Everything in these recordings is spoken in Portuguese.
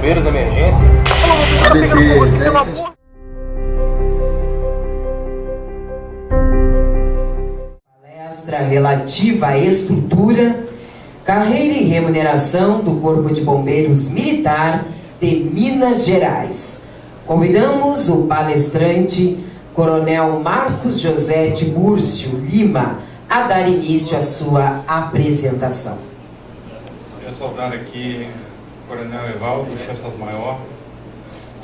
bombeiros, emergência. ABT, deve ser... Palestra relativa à estrutura, carreira e remuneração do Corpo de Bombeiros Militar de Minas Gerais. Convidamos o palestrante, Coronel Marcos José Tiburcio Lima, a dar início à sua apresentação. Quero saudar aqui o Coronel Evaldo, chefe de Estado-Maior,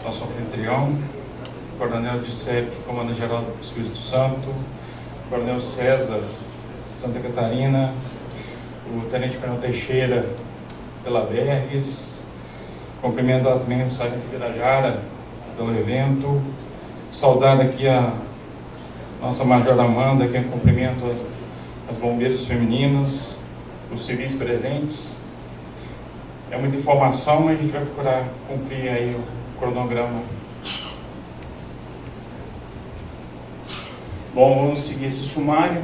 nosso anfitrião, Coronel Giuseppe, Comandante-Geral do Espírito Santo, Coronel César, Santa Catarina, o Tenente Coronel Teixeira, pela Berges, cumprimento também o Sargento Birajara, pelo evento, saudar aqui a nossa Major Amanda, que cumprimento as bombeiras femininas, os civis presentes. É muita informação, mas a gente vai procurar cumprir aí o cronograma. Bom, vamos seguir esse sumário.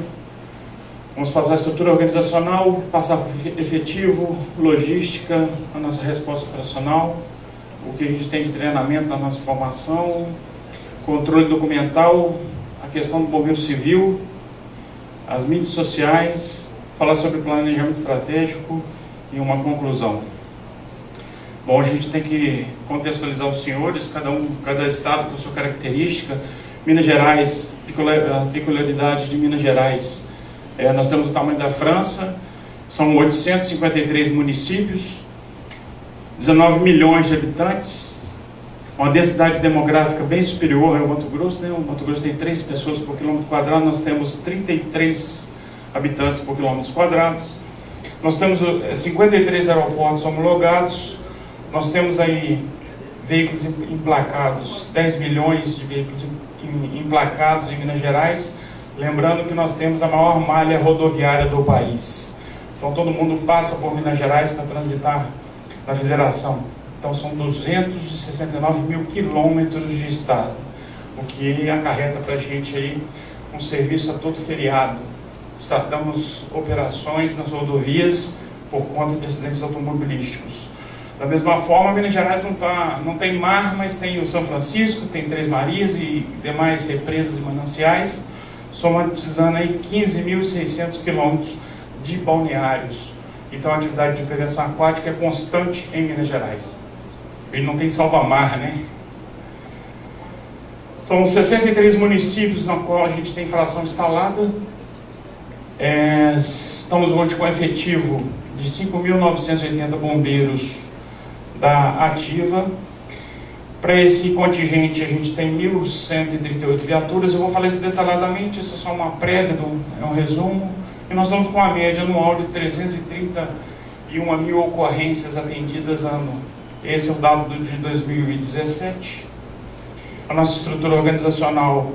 Vamos passar a estrutura organizacional, passar por efetivo, logística, a nossa resposta operacional, o que a gente tem de treinamento na nossa formação, controle documental, a questão do bombeiro civil, as mídias sociais, falar sobre planejamento estratégico e uma conclusão. Bom, a gente tem que contextualizar os senhores, cada estado com sua característica. Minas Gerais, peculiaridade de Minas Gerais. Nós temos o tamanho da França, são 853 municípios, 19 milhões de habitantes, uma densidade demográfica bem superior ao Mato Grosso, né? O Mato Grosso tem 3 pessoas por quilômetro quadrado, nós temos 33 habitantes por quilômetros quadrados. Nós temos 53 aeroportos homologados, nós temos aí veículos emplacados, 10 milhões de veículos emplacados em Minas Gerais, lembrando que nós temos a maior malha rodoviária do país. Então todo mundo passa por Minas Gerais para transitar na federação. Então são 269 mil quilômetros de estado, o que acarreta para a gente aí um serviço a todo feriado. Startamos operações nas rodovias por conta de acidentes automobilísticos. Da mesma forma, Minas Gerais não tem mar, mas tem o São Francisco, tem Três Marias e demais represas e mananciais, somatizando aí 15.600 quilômetros de balneários. Então a atividade de prevenção aquática é constante em Minas Gerais. Ele não tem salva-mar, né? São 63 municípios na qual a gente tem infração instalada. Estamos hoje com efetivo de 5.980 bombeiros da ativa. Para esse contingente a gente tem 1.138 viaturas. Eu vou falar isso detalhadamente, isso é só uma prévia, é um resumo. E nós estamos com a média anual de 331 mil ocorrências atendidas ano. Esse é o dado de 2017. A nossa estrutura organizacional,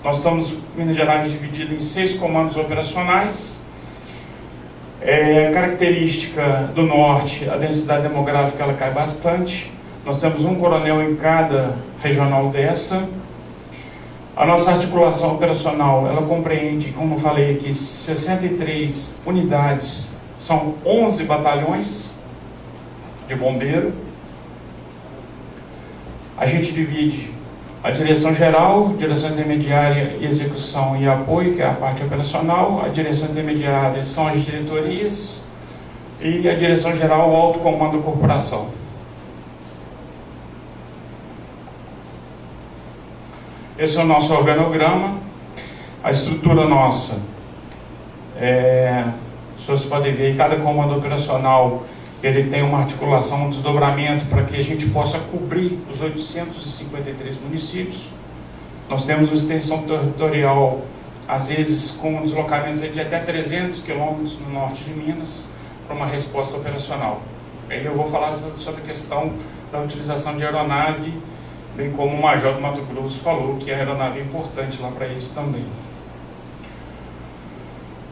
nós estamos, Minas Gerais, dividido em 6 comandos operacionais. Característica do norte, a densidade demográfica ela cai bastante. Nós temos um coronel em cada regional dessa. A nossa articulação operacional, ela compreende, como eu falei aqui, 63 unidades, são 11 batalhões de bombeiro. A gente divide a direção geral, direção intermediária, execução e apoio, que é a parte operacional. A direção intermediária são as diretorias e a direção geral, o alto comando da corporação. Esse é o nosso organograma. A estrutura nossa, os senhores podem ver, cada comando operacional ele tem uma articulação, um desdobramento para que a gente possa cobrir os 853 municípios. Nós temos uma extensão territorial, às vezes com deslocamentos de até 300 quilômetros no norte de Minas, para uma resposta operacional. Aí eu vou falar sobre a questão da utilização de aeronave, bem como o Major do Mato Grosso falou, que a aeronave é importante lá para eles também.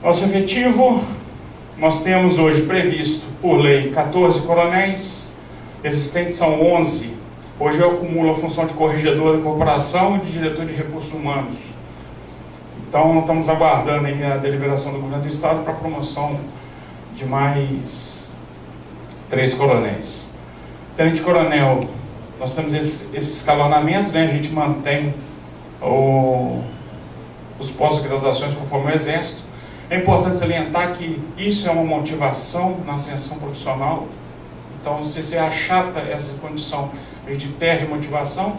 Nosso efetivo, nós temos hoje previsto, por lei, 14 coronéis, existentes são 11. Hoje eu acumulo a função de corregedor da corporação e de diretor de recursos humanos. Então, estamos aguardando aí a deliberação do governo do estado para a promoção de mais 3 coronéis. Tenente-coronel, nós temos esse escalonamento, né? A gente mantém os pós-graduações conforme o Exército. É importante salientar que isso é uma motivação na ascensão profissional. Então, se você achata essa condição, a gente perde a motivação.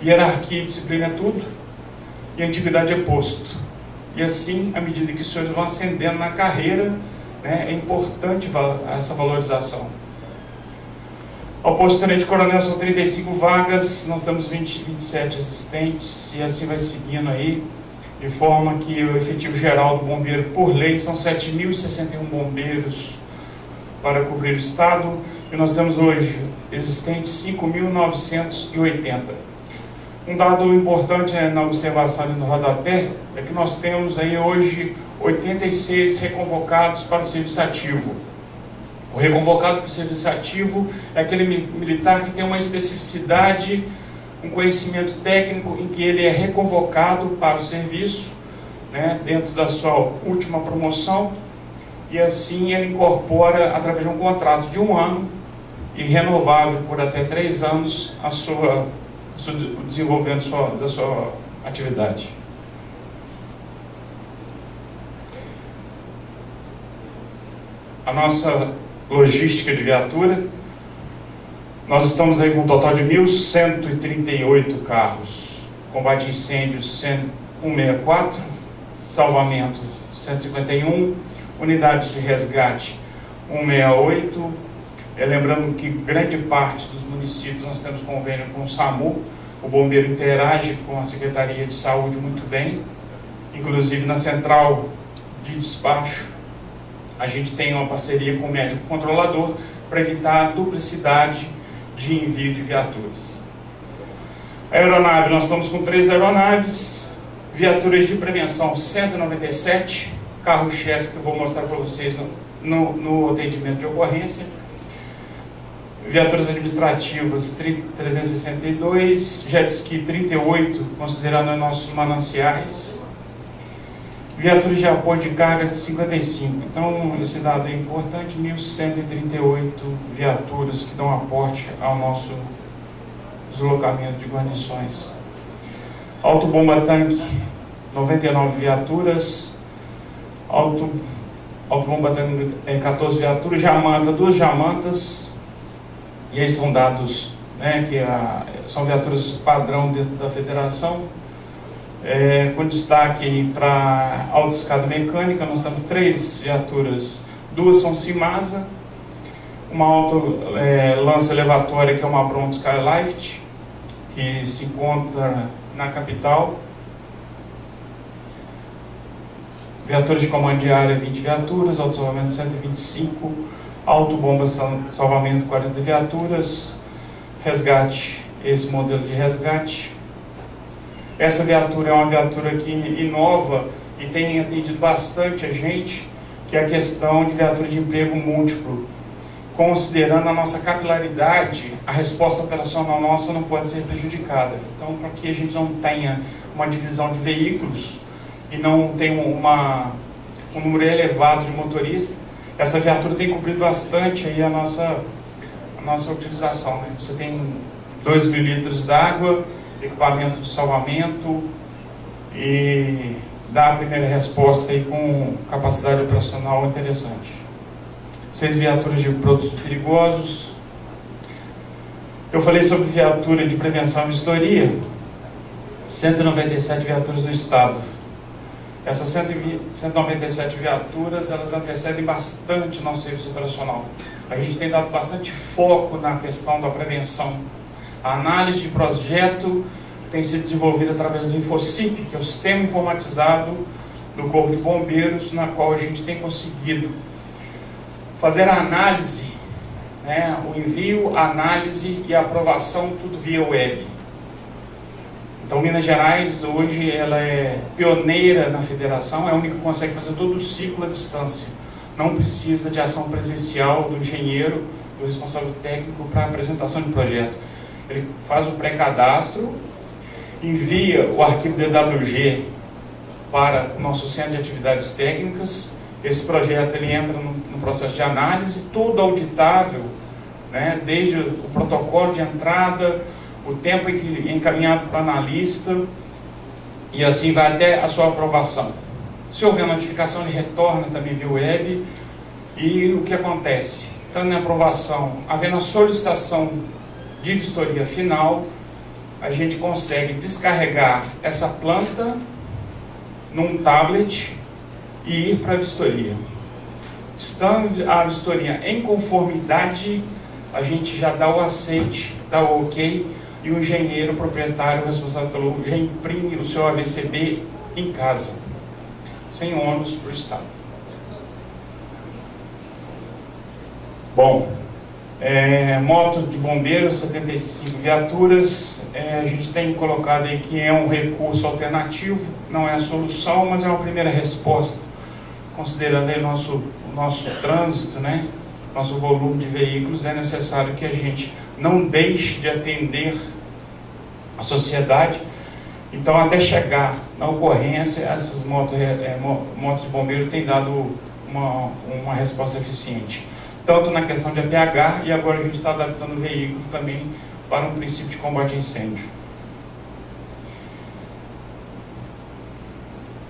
Hierarquia e disciplina é tudo, e antiguidade é posto. E assim, à medida que os senhores vão ascendendo na carreira, né, é importante essa valorização. Ao posto de tenente-coronel são 35 vagas, nós temos 27 assistentes, e assim vai seguindo aí, de forma que o efetivo geral do bombeiro, por lei, são 7.061 bombeiros para cobrir o Estado, e nós temos hoje existentes 5.980. Um dado importante na observação ali no rodapé é que nós temos aí hoje 86 reconvocados para o serviço ativo. O reconvocado para o serviço ativo é aquele militar que tem uma especificidade, um conhecimento técnico em que ele é reconvocado para o serviço, né, dentro da sua última promoção, e assim ele incorpora, através de um contrato de 1 ano e renovável por até 3 anos, o desenvolvimento da sua atividade. A nossa logística de viatura, nós estamos aí com um total de 1.138 carros, combate a incêndios 164, salvamento 151, unidades de resgate 168, lembrando que grande parte dos municípios nós temos convênio com o SAMU, o bombeiro interage com a Secretaria de Saúde muito bem, inclusive na central de despacho, a gente tem uma parceria com o médico controlador para evitar a duplicidade de envio de viaturas. A aeronave, nós estamos com 3 aeronaves, viaturas de prevenção 197, carro-chefe que eu vou mostrar para vocês no atendimento de ocorrência, viaturas administrativas 362, jet ski 38, considerando nossos mananciais, viaturas de apoio de carga de 55. Então, esse dado é importante, 1.138 viaturas que dão aporte ao nosso deslocamento de guarnições. Autobomba tanque, 99 viaturas, autobomba tanque 14 viaturas, jamanta, 2 jamantas, e aí são dados, né, que são viaturas padrão dentro da federação. Com destaque para autoescada mecânica, nós temos 3 viaturas, 2 são Cimasa, uma lança elevatória que é uma Bronto Skylift, que se encontra na capital, viaturas de comando de área 20 viaturas, auto-salvamento 125, autobomba salvamento 40 viaturas, resgate, esse modelo de resgate. Essa viatura é uma viatura que inova e tem atendido bastante a gente, que é a questão de viatura de emprego múltiplo. Considerando a nossa capilaridade, a resposta operacional nossa não pode ser prejudicada. Então, para que a gente não tenha uma divisão de veículos e não tenha um número elevado de motoristas, essa viatura tem cumprido bastante aí a nossa utilização, né? Você tem 2.000 litros d'água, equipamento de salvamento e dá a primeira resposta aí com capacidade operacional interessante. 6 viaturas de produtos perigosos. Eu falei sobre viatura de prevenção e vistoria, 197 viaturas no estado. Essas 197 viaturas, elas antecedem bastante nosso serviço operacional. A gente tem dado bastante foco na questão da prevenção. A análise de projeto tem sido desenvolvida através do InfoCip, que é o sistema informatizado do Corpo de Bombeiros, na qual a gente tem conseguido fazer a análise, né, o envio, a análise e a aprovação, tudo via web. Então, Minas Gerais, hoje, ela é pioneira na federação, é a única que consegue fazer todo o ciclo à distância. Não precisa de ação presencial do engenheiro, do responsável técnico para a apresentação de projeto. Ele faz o pré-cadastro, envia o arquivo DWG para o nosso centro de atividades técnicas. Esse projeto ele entra no processo de análise, todo auditável né? Desde o protocolo de entrada, o tempo em que é encaminhado para o analista, e assim vai até a sua aprovação. Se houver notificação, ele retorna também via web. E o que acontece? Estando na aprovação, havendo a solicitação de vistoria final, a gente consegue descarregar essa planta num tablet e ir para a vistoria. Estando a vistoria em conformidade, a gente já dá o aceite, dá o ok, e o engenheiro proprietário responsável pelo já imprime o seu AVCB em casa, sem ônus para o Estado. Bom, moto de bombeiros, 75 viaturas, a gente tem colocado aí que é um recurso alternativo, não é a solução, mas é uma primeira resposta, considerando aí o nosso trânsito, né? Nosso volume de veículos, é necessário que a gente não deixe de atender a sociedade. Então, até chegar na ocorrência, essas motos de bombeiro têm dado uma resposta eficiente, tanto na questão de APH, e agora a gente está adaptando o veículo também para um princípio de combate a incêndio.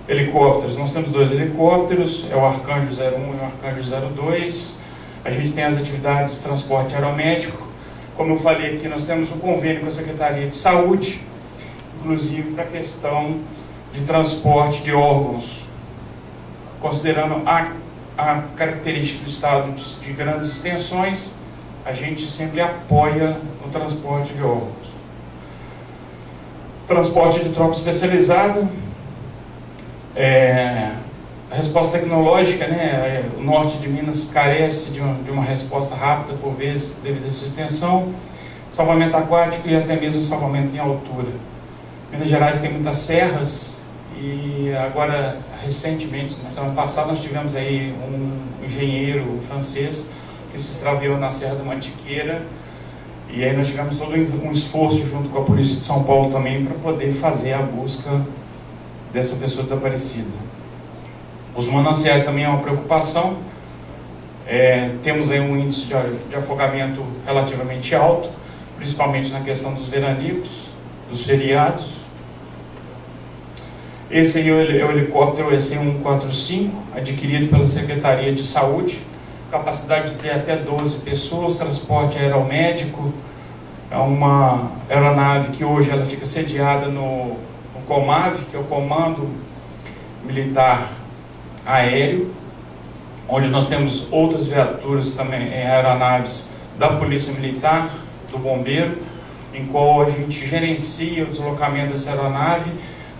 Helicópteros, nós temos 2 helicópteros, é o Arcanjo 01 e o Arcanjo 02. A gente tem as atividades de transporte aeromédico. Como eu falei aqui, nós temos um convênio com a Secretaria de Saúde, inclusive para a questão de transporte de órgãos, considerando a característica do estado de grandes extensões, a gente sempre apoia o transporte de órgãos. Transporte de tropa especializada, a resposta tecnológica, né? O norte de Minas carece de uma resposta rápida, por vezes, devido à sua extensão, salvamento aquático e até mesmo salvamento em altura. Minas Gerais tem muitas serras, e agora, recentemente, na semana passada, nós tivemos aí um engenheiro francês que se extraviou na Serra da Mantiqueira, e aí nós tivemos todo um esforço junto com a Polícia de São Paulo também para poder fazer a busca dessa pessoa desaparecida. Os mananciais também é uma preocupação. Temos aí um índice de afogamento relativamente alto, principalmente na questão dos veranicos, dos feriados. Esse aí é o helicóptero EC-145, adquirido pela Secretaria de Saúde, capacidade de ter até 12 pessoas, transporte aeromédico. É uma aeronave que hoje ela fica sediada no COMAV, que é o Comando Militar Aéreo, onde nós temos outras viaturas também, aeronaves da Polícia Militar, do Bombeiro, em qual a gente gerencia o deslocamento dessa aeronave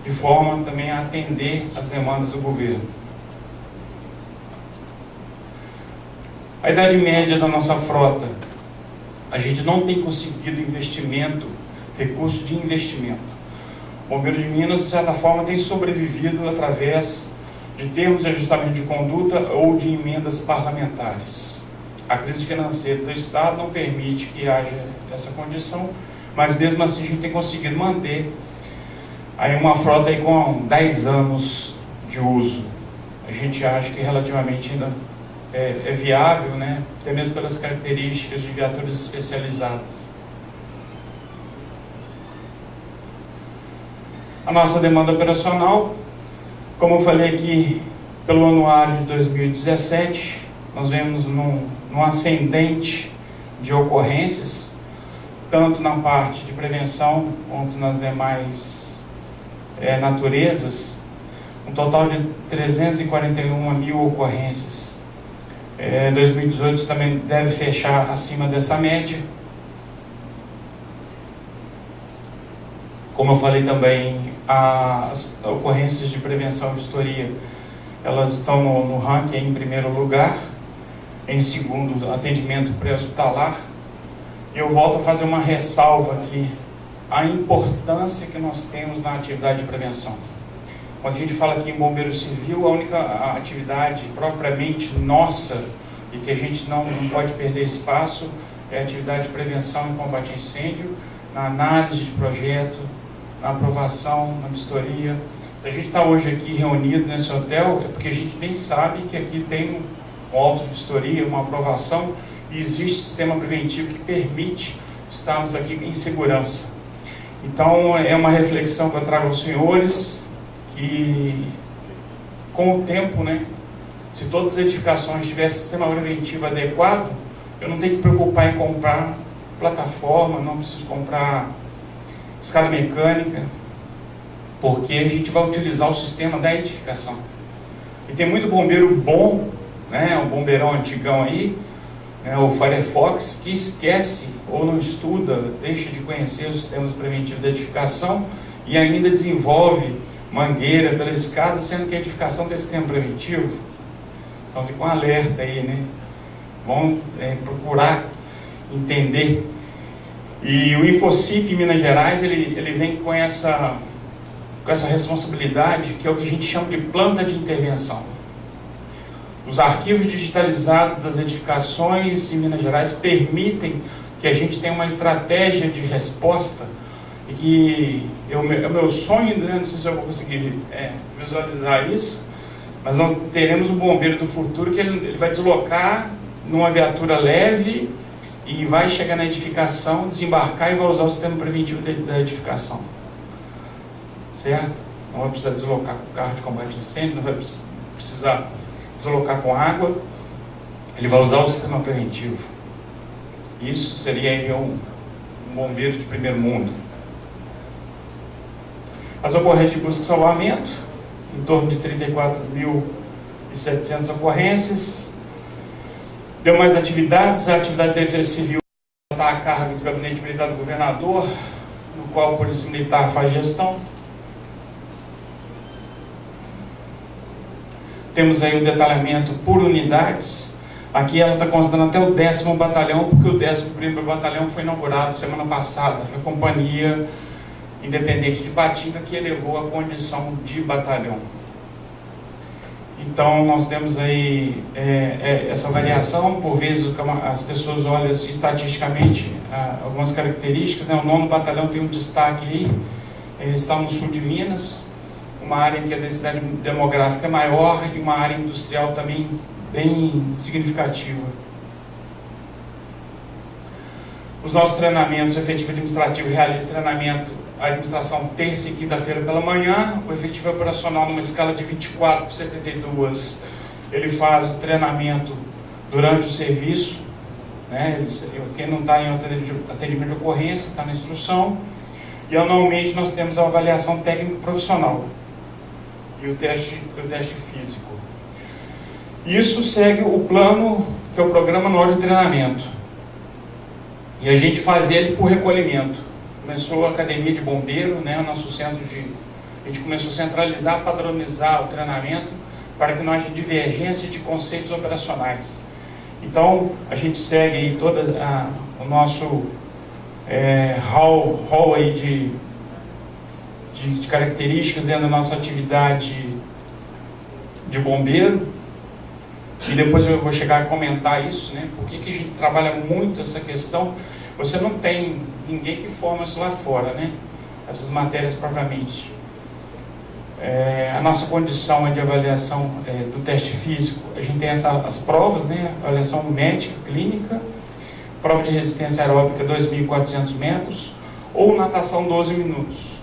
de forma também a atender as demandas do governo. A idade média da nossa frota, a gente não tem conseguido investimento, recurso de investimento. O Bombeiro de Minas, de certa forma, tem sobrevivido através de termos de ajustamento de conduta ou de emendas parlamentares. A crise financeira do Estado não permite que haja essa condição, mas mesmo assim a gente tem conseguido manter aí uma frota aí com 10 anos de uso. A gente acha que relativamente ainda é viável, né? Até mesmo pelas características de viaturas especializadas. A nossa demanda operacional, como eu falei aqui, pelo anuário de 2017, nós vemos num ascendente de ocorrências, tanto na parte de prevenção quanto nas demais naturezas, um total de 341 mil ocorrências. 2018 também deve fechar acima dessa média. Como eu falei também, as ocorrências de prevenção e vistoria, elas estão no ranking em primeiro lugar, em segundo, atendimento pré-hospitalar. Eu volto a fazer uma ressalva aqui, a importância que nós temos na atividade de prevenção. Quando a gente fala aqui em bombeiro civil, a única atividade propriamente nossa e que a gente não pode perder espaço é a atividade de prevenção e combate a incêndio, na análise de projeto, na aprovação, na vistoria. Se a gente está hoje aqui reunido nesse hotel, é porque a gente bem sabe que aqui tem um auto de vistoria, uma aprovação, e existe sistema preventivo que permite estarmos aqui em segurança. Então, é uma reflexão que eu trago aos senhores, que com o tempo, né, se todas as edificações tivessem sistema preventivo adequado, eu não tenho que preocupar em comprar plataforma, não preciso comprar escada mecânica, porque a gente vai utilizar o sistema da edificação. E tem muito bombeiro bom, né, o bombeirão antigão aí, né, o Firefox, que esquece ou não estuda, deixa de conhecer os sistemas preventivos da edificação e ainda desenvolve mangueira pela escada, sendo que a edificação tem sistema preventivo. Então fica um alerta aí, né? Vamos procurar entender. E o InfoCip em Minas Gerais, ele vem com essa responsabilidade, que é o que a gente chama de planta de intervenção. Os arquivos digitalizados das edificações em Minas Gerais permitem que a gente tenha uma estratégia de resposta e que é o meu sonho, né? Não sei se eu vou conseguir visualizar isso, mas nós teremos um bombeiro do futuro que ele vai deslocar numa viatura leve e vai chegar na edificação, desembarcar e vai usar o sistema preventivo da edificação. Certo? Não vai precisar deslocar com carro de combate a incêndio, não vai precisar deslocar com água, ele vai usar o sistema preventivo. Isso seria aí um bombeiro de primeiro mundo. As ocorrências de busca e salvamento, em torno de 34.700 ocorrências. Demais atividades, a atividade de defesa civil está a cargo do Gabinete Militar do Governador, no qual a Polícia Militar faz gestão. Temos aí o detalhamento por unidades. Aqui ela está constando até o 10º Batalhão, porque o 11º Batalhão foi inaugurado semana passada. Foi a Companhia Independente de Patinga que elevou a condição de batalhão. Então nós temos aí essa variação. Por vezes as pessoas olham assim, estatisticamente algumas características, né? O 9º Batalhão tem um destaque aí, está no sul de Minas, uma área em que a densidade demográfica é maior e uma área industrial também bem significativa. Os nossos treinamentos, o efetivo administrativo realiza treinamento, a administração terça e quinta-feira pela manhã, o efetivo operacional numa escala de 24/72, ele faz o treinamento durante o serviço, né? Quem não está em atendimento de ocorrência, está na instrução, e anualmente nós temos a avaliação técnico-profissional e o teste físico. Isso segue o plano, que é o Programa Anual de Treinamento. E a gente faz ele por recolhimento. Começou a Academia de Bombeiro, né, o nosso centro a gente começou a centralizar, padronizar o treinamento para que não haja divergência de conceitos operacionais. Então, a gente segue aí todo o nosso hall aí de características dentro da nossa atividade de bombeiro, e depois eu vou chegar a comentar isso, né? Por que a gente trabalha muito essa questão? Você não tem ninguém que forma isso lá fora, né? Essas matérias propriamente. A nossa condição é de avaliação do teste físico. A gente tem as provas, né? Avaliação médica, clínica, prova de resistência aeróbica 2.400 metros, ou natação 12 minutos.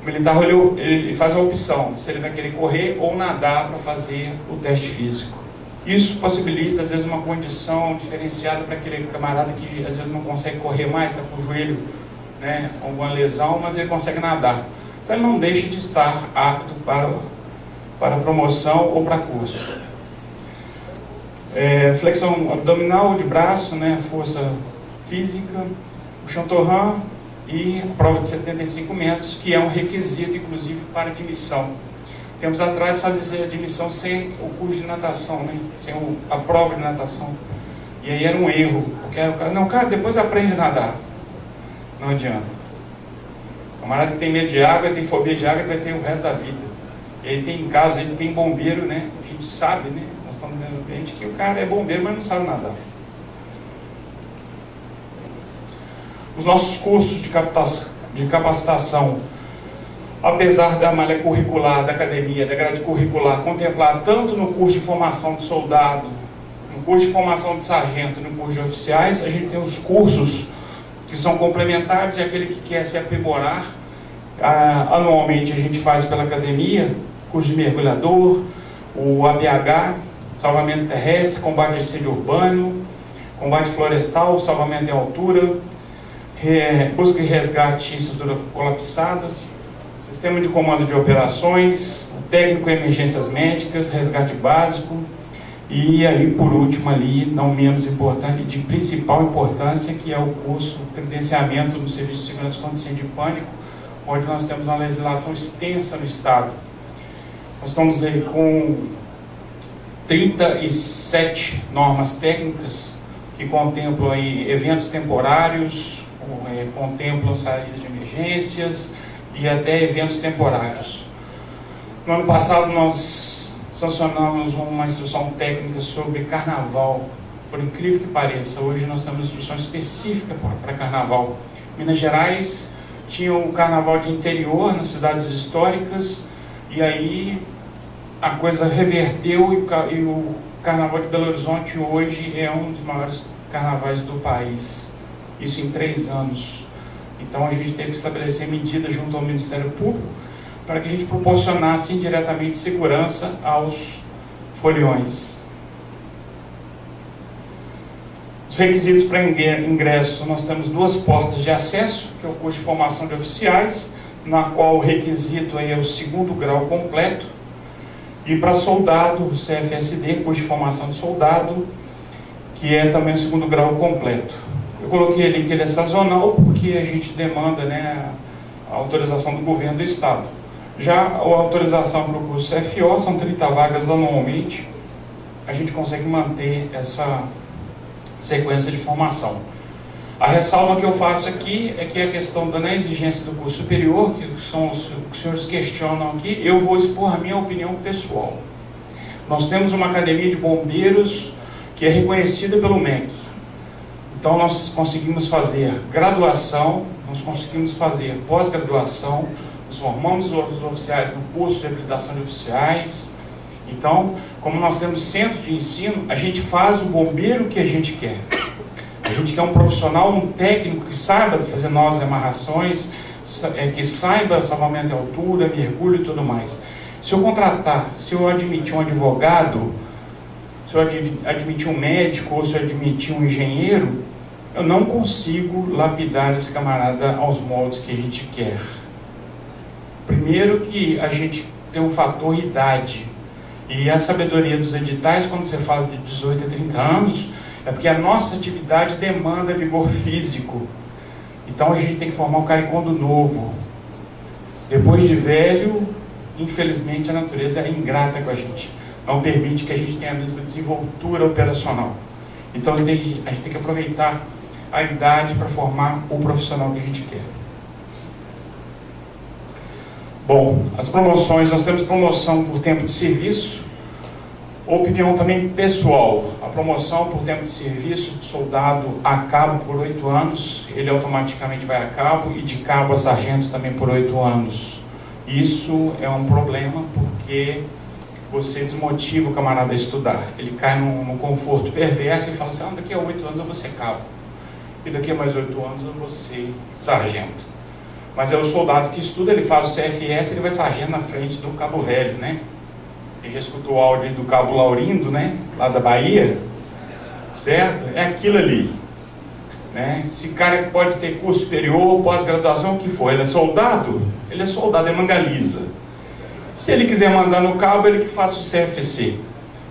O militar ele faz a opção, se ele vai querer correr ou nadar para fazer o teste físico. Isso possibilita, às vezes, uma condição diferenciada para aquele camarada que, às vezes, não consegue correr mais, está com o joelho, né, com alguma lesão, mas ele consegue nadar. Então, ele não deixa de estar apto para promoção ou para curso. Flexão abdominal de braço, né, força física, o chantorran e a prova de 75 metros, que é um requisito, inclusive, para admissão. Tempos atrás fazia admissão sem o curso de natação, né? Sem a prova de natação. E aí era um erro, porque o cara depois aprende a nadar. Não adianta. O camarada que tem medo de água, tem fobia de água, ele vai ter o resto da vida. E aí tem casos, aí tem bombeiro, né? A gente sabe, né? Nós estamos vendo no ambiente que o cara é bombeiro, mas não sabe nadar. Os nossos cursos de capacitação, apesar da malha curricular da academia, da grade curricular, contemplar tanto no curso de formação de soldado, no curso de formação de sargento e no curso de oficiais, a gente tem os cursos que são complementares e aquele que quer se aprimorar. Anualmente a gente faz pela academia, curso de mergulhador, o ABH, salvamento terrestre, combate a incêndio urbano, combate florestal, salvamento em altura, busca e resgate em estruturas colapsadas, sistema de comando de operações, técnico em emergências médicas, resgate básico, e aí por último ali, não menos importante, de principal importância, que é o curso credenciamento no Serviço de Segurança contra Incêndio e Pânico, onde nós temos uma legislação extensa no Estado. Nós estamos aí com 37 normas técnicas que contemplam aí eventos temporários, contemplam saída de emergências e até eventos temporários. No ano passado nós sancionamos uma instrução técnica sobre carnaval, por incrível que pareça. Hoje nós temos instrução específica para carnaval. Minas Gerais tinha o carnaval de interior nas cidades históricas, e aí a coisa reverteu e o carnaval de Belo Horizonte hoje é um dos maiores carnavais do país. Isso em 3 anos. Então a gente teve que estabelecer medidas junto ao Ministério Público para que a gente proporcionasse indiretamente segurança aos foliões. Os requisitos para ingresso, nós temos 2 portas de acesso, que é o curso de formação de oficiais, na qual o requisito aí é o 2º grau completo, e para soldado, o CFSD, curso de formação de soldado, que é também o 2º grau completo. Eu coloquei ali que ele é sazonal, porque a gente demanda, né, a autorização do governo do Estado. Já a autorização para o curso CFO, são 30 vagas anualmente, a gente consegue manter essa sequência de formação. A ressalva que eu faço aqui é que a questão da exigência do curso superior, que são os que os senhores questionam aqui, eu vou expor a minha opinião pessoal. Nós temos uma academia de bombeiros que é reconhecida pelo MEC. Então nós conseguimos fazer graduação, nós conseguimos fazer pós-graduação, nós formamos os oficiais no curso de habilitação de oficiais. Então, como nós temos centro de ensino, a gente faz o bombeiro que a gente quer. A gente quer um profissional, um técnico que saiba fazer nós amarrações, que saiba salvamento em altura, mergulho e tudo mais. Se eu contratar, se eu admitir um advogado, se eu admitir um médico ou se eu admitir um engenheiro, eu não consigo lapidar esse camarada aos moldes que a gente quer. Primeiro que a gente tem um fator idade. E a sabedoria dos editais, quando você fala de 18 a 30 anos, é porque a nossa atividade demanda vigor físico. Então a gente tem que formar um caricondo novo. Depois de velho, infelizmente a natureza é ingrata com a gente. Não permite que a gente tenha a mesma desenvoltura operacional. Então a gente tem que aproveitar a idade para formar o profissional que a gente quer. Bom, as promoções, nós temos promoção por tempo de serviço, opinião também pessoal. A promoção por tempo de serviço de soldado a cabo por 8 anos, ele automaticamente vai a cabo, e de cabo a sargento também por 8 anos. Isso é um problema porque você desmotiva o camarada a estudar. Ele cai num conforto perverso e fala assim, daqui a 8 anos eu vou ser cabo, e daqui a mais 8 anos eu vou ser sargento. Mas é o soldado que estuda, ele faz o CFS, ele vai sargento na frente do Cabo Velho, né? Quem já escutou o áudio do Cabo Laurindo, né? Lá da Bahia, certo? É aquilo ali, né? Esse cara que pode ter curso superior, pós-graduação, o que for, ele é soldado, é mangaliza. Se ele quiser mandar no cabo, ele que faça o CFC,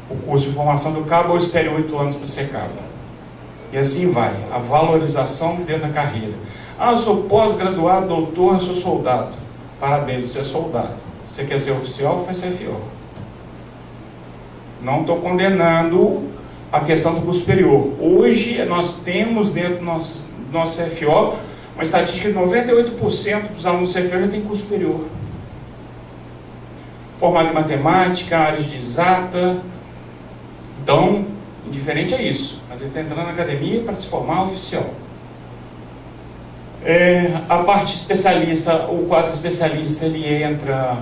o curso de formação do cabo, ou espere 8 anos para ser cabo. E assim vai, a valorização dentro da carreira. Eu sou pós-graduado, doutor, eu sou soldado. Parabéns, você é soldado. Você quer ser oficial, faz CFO. Não estou condenando a questão do curso superior. Hoje, nós temos dentro do nosso CFO uma estatística de 98% dos alunos do CFO já tem curso superior. Formado em matemática, área de exata. Então, indiferente a isso. Mas ele está entrando na academia para se formar oficial. A parte especialista, o quadro especialista, ele entra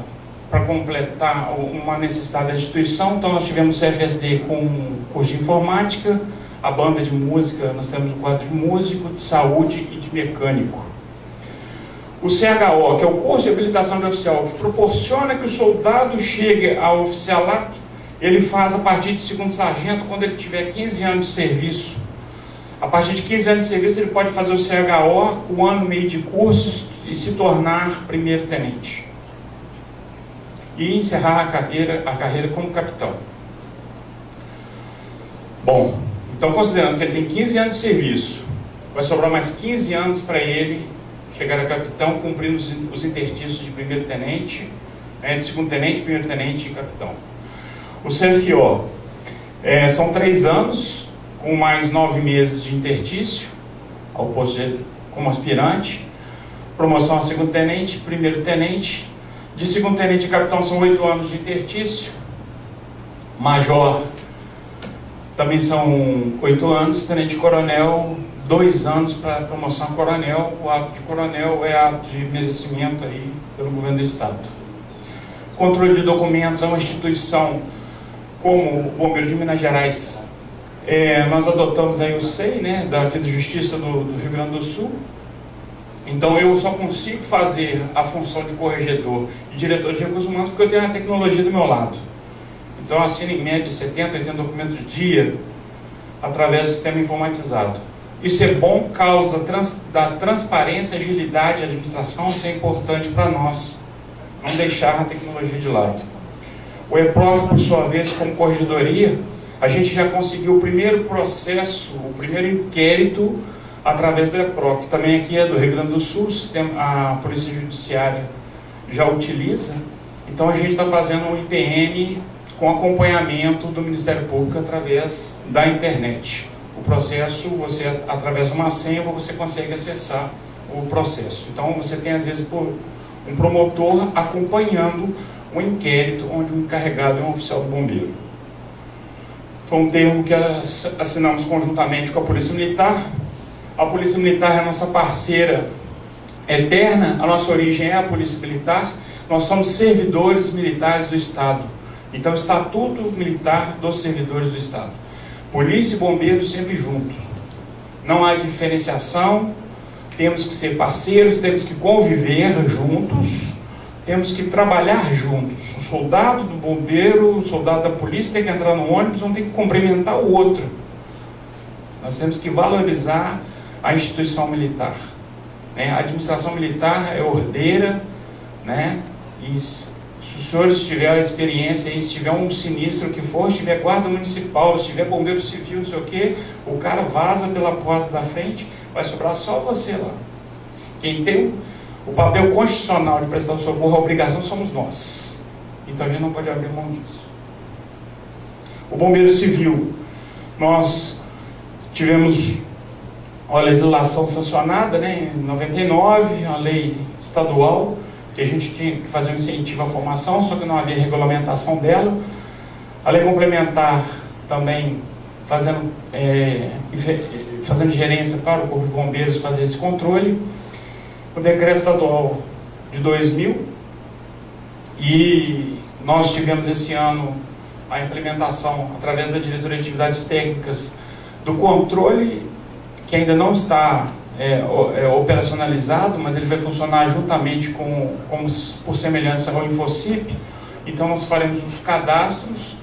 para completar uma necessidade da instituição. Então nós tivemos o CFSD com curso de informática, a banda de música, nós temos o quadro de músico, de saúde e de mecânico. O CHO, que é o curso de habilitação de oficial, que proporciona que o soldado chegue ao oficialato, ele faz a partir de segundo sargento quando ele tiver 15 anos de serviço. A partir de 15 anos de serviço ele pode fazer o CHO, um ano e meio de cursos e se tornar primeiro tenente. E encerrar a carreira como capitão. Bom, então considerando que ele tem 15 anos de serviço, vai sobrar mais 15 anos para ele chegar a capitão, cumprindo os interstícios de primeiro tenente, de segundo tenente, primeiro tenente e capitão. O CFO são 3 anos, com mais 9 meses de interstício, ao posto como aspirante, promoção a segundo tenente, primeiro tenente, de segundo tenente e capitão são 8 anos de interstício, major também são 8 anos, tenente-coronel 2 anos para promoção a coronel. O ato de coronel é ato de merecimento aí pelo governo do estado. Controle de documentos é uma instituição como o Bombeiro de Minas Gerais. Nós adotamos aí o SEI, né, daqui da Justiça do Rio Grande do Sul. Então eu só consigo fazer a função de corregedor e diretor de recursos humanos porque eu tenho a tecnologia do meu lado. Então eu assino em média 70, 80 documentos por dia através do sistema informatizado. Isso é bom, causa da transparência, agilidade e administração, isso é importante para nós, não deixar a tecnologia de lado. O EPROC, por sua vez, como corregedoria, a gente já conseguiu o primeiro processo, o primeiro inquérito através do EPROC. Também aqui é do Rio Grande do Sul, a Polícia Judiciária já utiliza. Então a gente está fazendo um IPM com acompanhamento do Ministério Público através da internet. O processo, você através de uma senha, você consegue acessar o processo. Então você tem às vezes um promotor acompanhando um inquérito onde o encarregado é um oficial do bombeiro. Foi um termo que assinamos conjuntamente com a Polícia Militar. A Polícia Militar é a nossa parceira eterna, a nossa origem é a Polícia Militar. Nós somos servidores militares do Estado. Então, o Estatuto Militar dos Servidores do Estado. Polícia e bombeiros sempre juntos. Não há diferenciação, temos que ser parceiros, temos que conviver juntos, temos que trabalhar juntos. O soldado do bombeiro, o soldado da polícia tem que entrar no ônibus, um tem que cumprimentar o outro. Nós temos que valorizar a instituição militar. A administração militar é ordeira, né? E se os senhores tiverem a experiência aí, se tiver um sinistro que for, se tiver guarda municipal, se tiver bombeiro civil, não sei o que, o cara vaza pela porta da frente, vai sobrar só você lá. Quem tem o papel constitucional de prestar o socorro, a obrigação somos nós. Então a gente não pode abrir mão disso. O bombeiro civil, nós tivemos uma legislação sancionada, né, em 99, a lei estadual, que a gente tinha que fazer um incentivo à formação, só que não havia regulamentação dela. A lei complementar também fazendo gerência para o Corpo de Bombeiros fazer esse controle. O decreto estadual de 2000, e nós tivemos esse ano a implementação, através da Diretoria de Atividades Técnicas, do controle, que ainda não está operacionalizado, mas ele vai funcionar juntamente por semelhança ao Infocip. Então nós faremos os cadastros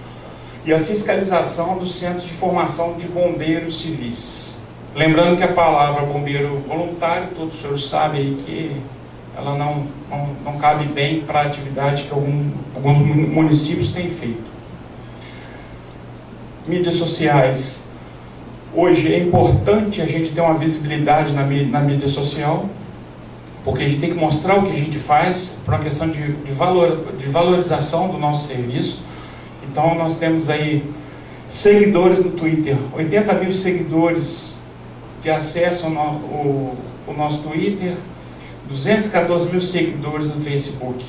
e a fiscalização dos centros de formação de bombeiros civis. Lembrando que a palavra bombeiro voluntário, todos os senhores sabem aí que ela não cabe bem para a atividade que alguns municípios têm feito. Mídias sociais. Hoje é importante a gente ter uma visibilidade na mídia social, porque a gente tem que mostrar o que a gente faz por uma questão de valorização do nosso serviço. Então nós temos aí seguidores no Twitter, 80 mil seguidores que acessam o nosso Twitter, 214 mil seguidores no Facebook.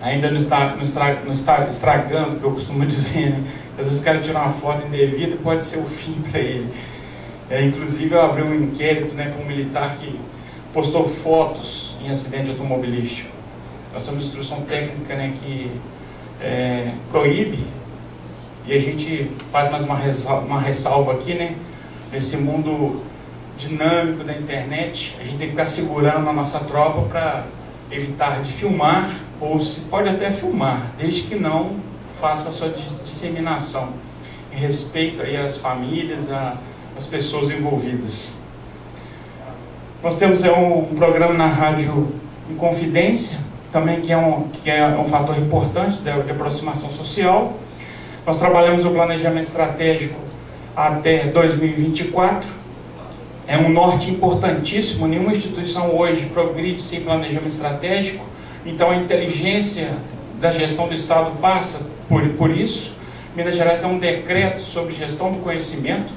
Ainda não está estragando, que eu costumo dizer, né? Às vezes o cara tira uma foto indevida e pode ser o fim para ele. Inclusive eu abri um inquérito, né, com um militar que postou fotos em acidente automobilístico. Nós temos instrução técnica, né, que proíbe, e a gente faz mais uma ressalva aqui, né? Nesse mundo dinâmico da internet, a gente tem que ficar segurando a nossa tropa para evitar de filmar, ou se pode até filmar, desde que não faça a sua disseminação, em respeito aí às famílias, às pessoas envolvidas. Nós temos um programa na Rádio Inconfidência, também que é um fator importante de aproximação social. Nós trabalhamos o planejamento estratégico até 2024. É um norte importantíssimo, nenhuma instituição hoje progride sem planejamento estratégico, então a inteligência da gestão do Estado passa por isso. Minas Gerais tem um decreto sobre gestão do conhecimento,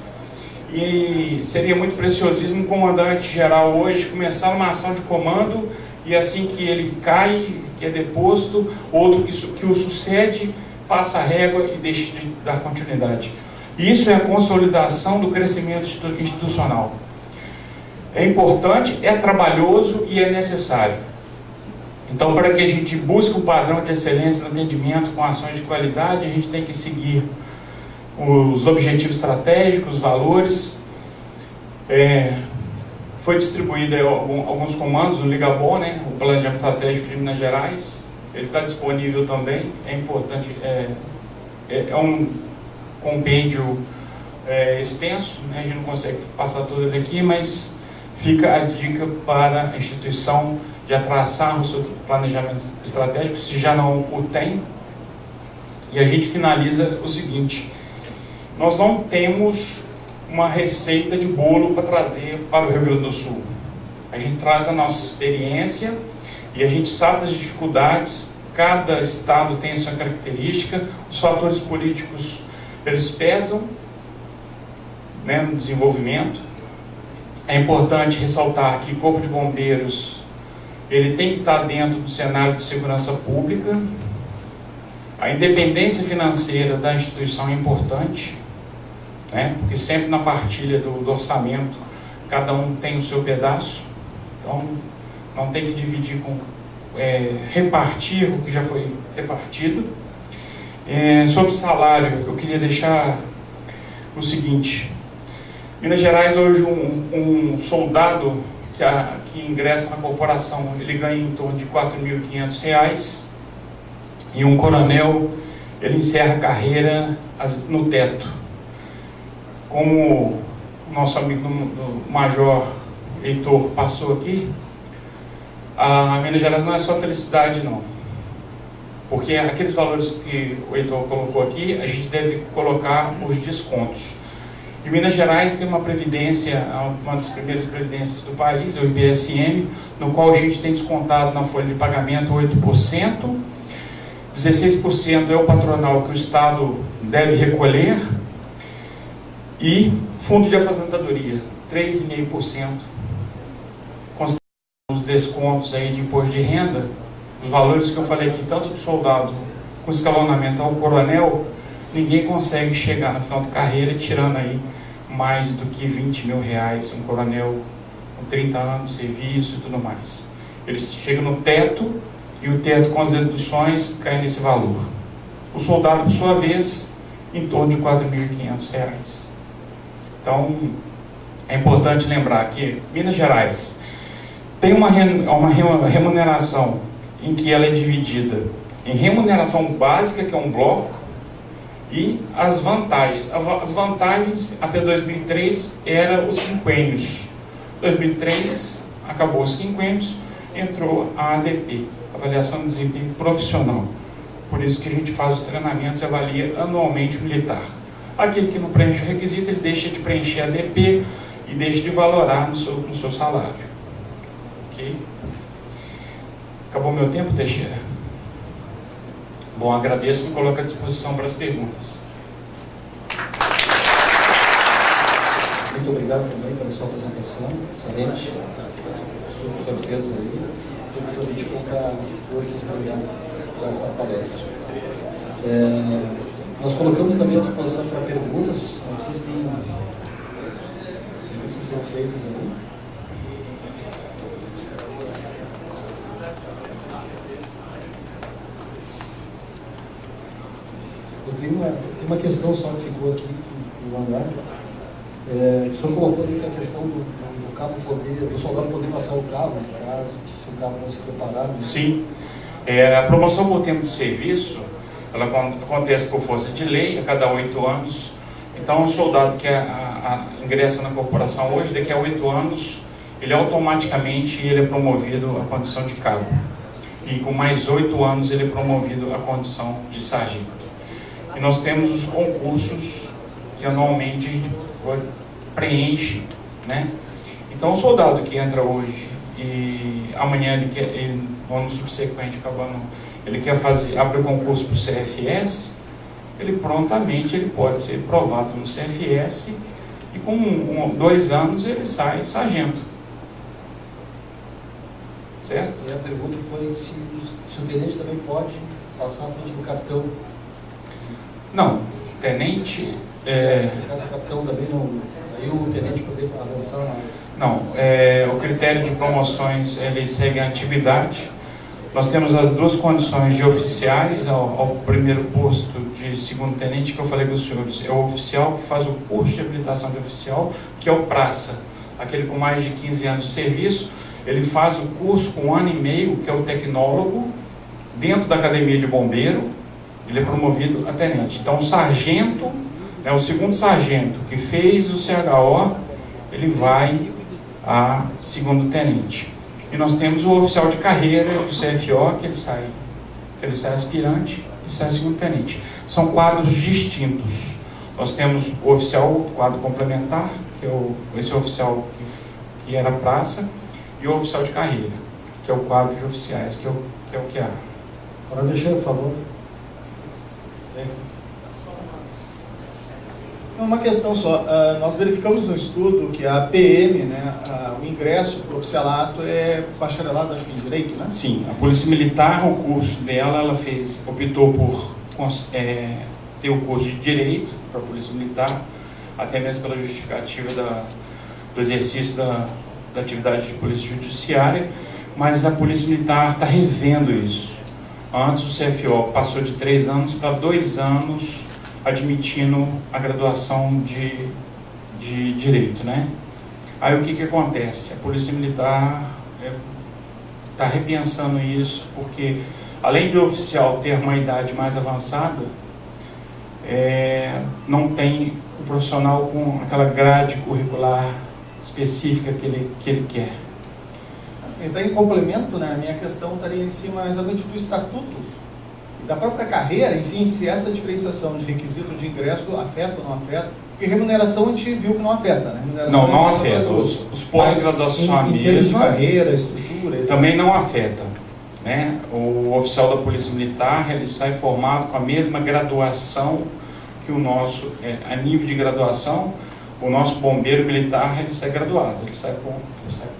e seria muito preciosismo um comandante-geral hoje começar uma ação de comando, e assim que ele cai, que é deposto, outro que o sucede, passa a régua e deixa de dar continuidade. Isso é a consolidação do crescimento institucional. É importante, é trabalhoso e é necessário. Então, para que a gente busque um padrão de excelência no atendimento com ações de qualidade, a gente tem que seguir os objetivos estratégicos, os valores. Foi distribuído alguns comandos no Ligabon, né, o Planejamento Estratégico de Minas Gerais. Ele está disponível também, é importante, é um compêndio extenso, né, a gente não consegue passar tudo ele aqui, mas fica a dica para a instituição de traçar o seu planejamento estratégico, se já não o tem. E a gente finaliza o seguinte: nós não temos uma receita de bolo para trazer para o Rio Grande do Sul. A gente traz a nossa experiência e a gente sabe das dificuldades, cada estado tem a sua característica, os fatores políticos, eles pesam, né, no desenvolvimento. É importante ressaltar que o Corpo de Bombeiros, ele tem que estar dentro do cenário de segurança pública. A independência financeira da instituição é importante, né, porque sempre na partilha do orçamento, cada um tem o seu pedaço, então não tem que dividir repartir o que já foi repartido. Sobre salário, eu queria deixar o seguinte: Minas Gerais hoje um soldado que ingressa na corporação, ele ganha em torno de R$ 4.500, e um coronel, ele encerra a carreira no teto. Como o nosso amigo do Major Heitor passou aqui, a Minas Gerais não é só felicidade, não. Porque aqueles valores que o Heitor colocou aqui, a gente deve colocar os descontos. E Minas Gerais tem uma previdência, uma das primeiras previdências do país, é o IPSM, no qual a gente tem descontado na folha de pagamento 8%, 16% é o patronal que o Estado deve recolher, e fundo de aposentadoria, 3,5%. Considerando os descontos aí de imposto de renda, os valores que eu falei aqui, tanto do soldado com escalonamento ao coronel, ninguém consegue chegar no final da carreira tirando aí mais do que R$20 mil, um coronel com 30 anos de serviço e tudo mais. Eles chegam no teto, e o teto com as deduções cai nesse valor. O soldado, por sua vez, em torno de R$4.500. Então, é importante lembrar que Minas Gerais tem uma remuneração em que ela é dividida em remuneração básica, que é um bloco, e as vantagens. As vantagens até 2003 eram os quinquênios. 2003 acabou os quinquênios, entrou a ADP, Avaliação de Desempenho Profissional. Por isso que a gente faz os treinamentos e avalia anualmente o militar. Aquele que não preenche o requisito, ele deixa de preencher a ADP e deixa de valorar no seu salário. Ok? Acabou meu tempo, Teixeira? Bom, agradeço e me coloco à disposição para as perguntas. Muito obrigado também pela sua apresentação, excelente. Os professores aí, o professor indicou para hoje nos brindar com essa palestra. Nós colocamos também à disposição para perguntas, não sei se tem perguntas a serem feitas aí. Eu tenho uma questão só que ficou aqui no andar. O senhor colocou ali que a questão do cabo do soldado poder passar o cabo, no caso, se o cabo não se preparar. Né? Sim. A promoção por tempo de serviço, ela acontece por força de lei a cada 8 anos. Então, o soldado que ingressa na corporação hoje, daqui a 8 anos, ele automaticamente é promovido à condição de cabo. E com mais 8 anos ele é promovido à condição de sargento. E nós temos os concursos que anualmente a gente preenche, né? Então, o soldado que entra hoje e amanhã no ano subsequente, acabando, ele quer abre o concurso para o CFS, ele prontamente pode ser provado no CFS e com 2 anos ele sai sargento. Certo? E a pergunta foi se o tenente também pode passar à frente do capitão. Não, tenente... No caso do capitão também não... Aí o tenente poder avançar na... Não, o critério de promoções, ele segue a atividade. Nós temos as 2 condições de oficiais ao primeiro posto de segundo tenente, que eu falei com os senhores. É o oficial que faz o curso de habilitação de oficial, que é o praça, aquele com mais de 15 anos de serviço. Ele faz o curso com 1 ano e meio, que é o tecnólogo, dentro da academia de bombeiro, ele é promovido a tenente. Então, o sargento, o segundo sargento que fez o CHO, ele vai a segundo tenente. E nós temos o oficial de carreira do CFO, que ele sai aspirante e sai segundo tenente. São quadros distintos. Nós temos o oficial, quadro complementar, que é esse oficial que era praça, e o oficial de carreira, que é o quadro de oficiais, que é o que há. Agora deixa, por favor. Uma questão só. Nós verificamos no estudo que a PM, né, o ingresso para o oficialato é bacharelado, acho que em Direito, né? Sim, a Polícia Militar, o curso dela, ela optou por ter o curso de Direito para a Polícia Militar, até mesmo pela justificativa do exercício da atividade de polícia judiciária, mas a Polícia Militar está revendo isso. Antes o CFO passou de 3 anos para 2 anos, admitindo a graduação de Direito, né? Aí o que acontece? A Polícia Militar está repensando isso, porque além de o oficial ter uma idade mais avançada, não tem o profissional com aquela grade curricular específica que ele quer. Então, em complemento, né, a minha questão estaria em cima exatamente do estatuto e da própria carreira, enfim, se essa diferenciação de requisito de ingresso afeta ou não afeta, porque remuneração a gente viu que não afeta, né? Remuneração não afeta. Os postos-graduação são a mesma. Em termos de carreira, estrutura... Também não afeta, né? O oficial da Polícia Militar, ele sai formado com a mesma graduação que o nosso, a nível de graduação, o nosso bombeiro militar, ele sai graduado, ele sai com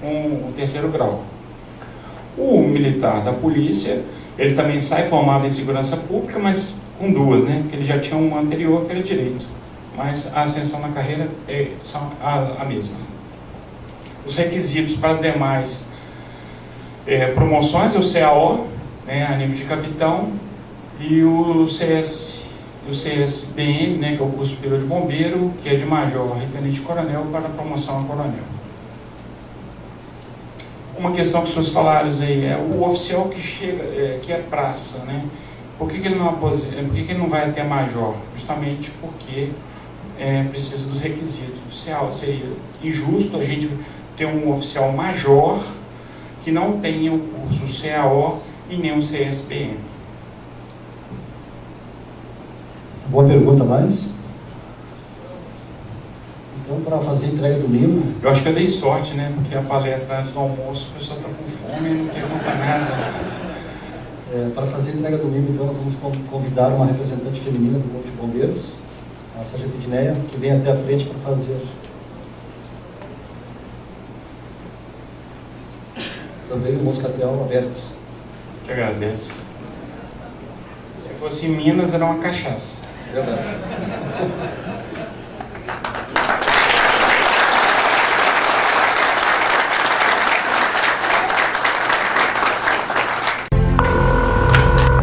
o 3º grau. O militar da polícia, ele também sai formado em segurança pública, mas com 2, né? Porque ele já tinha um anterior que era direito. Mas a ascensão na carreira são a mesma. Os requisitos para as demais promoções é o CAO, né, a nível de capitão, e o CSBM, né, que é o curso superior de bombeiro, que é de major a tenente-coronel para a promoção a coronel. Uma questão que os senhores falaram aí é o oficial que chega, que é praça, né? Por que ele não vai até major? Justamente porque precisa dos requisitos do CAO. Seria injusto a gente ter um oficial major que não tenha o curso CAO e nem o CSBM. Boa pergunta, mais? Então, para fazer a entrega do livro... Eu acho que eu dei sorte, né? Porque a palestra antes do almoço, o pessoal está com fome e não pergunta nada. Para fazer a entrega do livro, então, nós vamos convidar uma representante feminina do Corpo de Bombeiros, a Sargento Edneia, que vem até a frente para fazer... Também o moscatel abertos. Te agradeço. Se fosse em Minas, era uma cachaça. Verdade.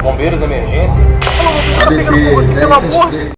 Bombeiros, emergência. pegando fogo aqui, pelo amor de Deus.